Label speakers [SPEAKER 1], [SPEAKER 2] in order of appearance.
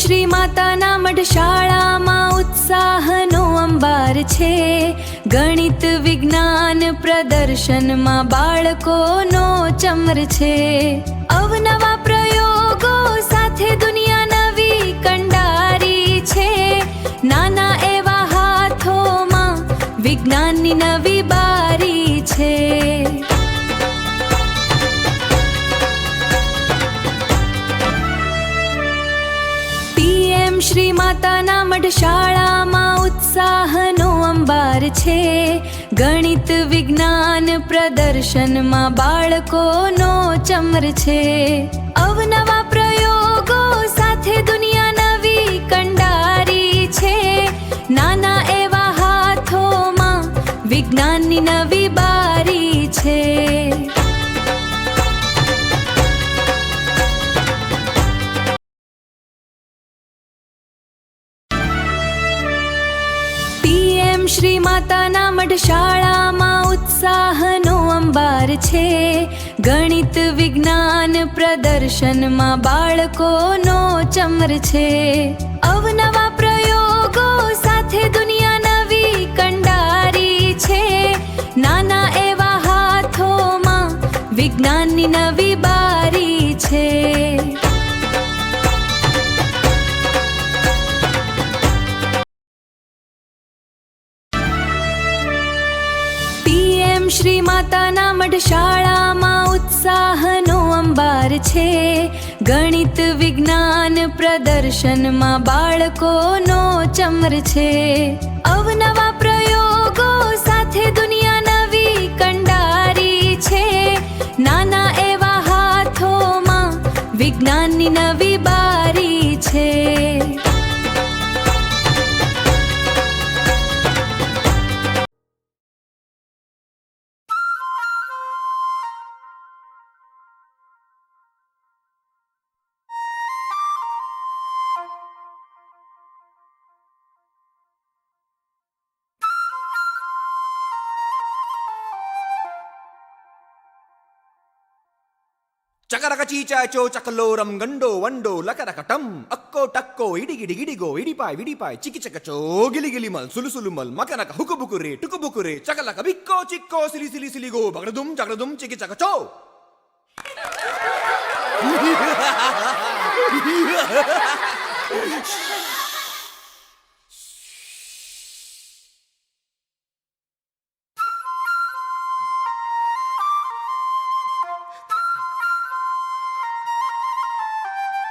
[SPEAKER 1] શ્રી માતાના મઢ શાળામાં ઉત્સાહનો અંબાર છે. ગણિત વિજ્ઞાન પ્રદર્શનમાં બાળકોનો ચમર છે. અવનવા પ્રયોગો સાથે દુનિયા નવી કંડારી છે. નાના એવા હાથોમાં વિજ્ઞાનની નવી બારી છે. શ્રી માતાના મઢ શાળામાં ઉત્સાહનો અંબાર છે. ગણિત વિજ્ઞાન પ્રદર્શનમાં બાળકોનો ચમર છે. અવનવા પ્રયોગો સાથે દુનિયા નવી કંડારી છે. નાના એવા હાથોમાં વિજ્ઞાનની નવી બારી છે. શ્રી માતાના મઢ શાળામાં ઉત્સાહનો અંબાર છે. ગણિત વિજ્ઞાન પ્રદર્શનમાં બાળકોનો ચમર છે. અવનવા પ્રયોગો સાથે દુનિયા નવી કંડારી છે. નાના એવા હાથોમાં વિજ્ઞાનની નવી બારી છે. શ્રી માતાના મઢ શાળામાં ઉત્સાહનો અંબાર છે. ગણિત વિજ્ઞાન પ્રદર્શનમાં બાળકોનો ચમર છે. અવનવા પ્રયોગો સાથે દુનિયા નવી કંડારી છે. નાના એવા હાથોમાં વિજ્ઞાનની નવી બારી છે.
[SPEAKER 2] చకరక చీచాచో చకలోరం గండో వండో లకరకటం అక్కో టక్కో ఇడిగిడి గిడిగో ఇడిపాయ్ విడిపాయ్ చికిచకచో గిలిగిలి మల్ సులుసులు మల్ మకనక హుకుబుకురే టుకుబుకురే చకలక బిక్కో చిక్కో సిలి సిలి సిలిగో బగడదుం జగడదుం చికిచకచో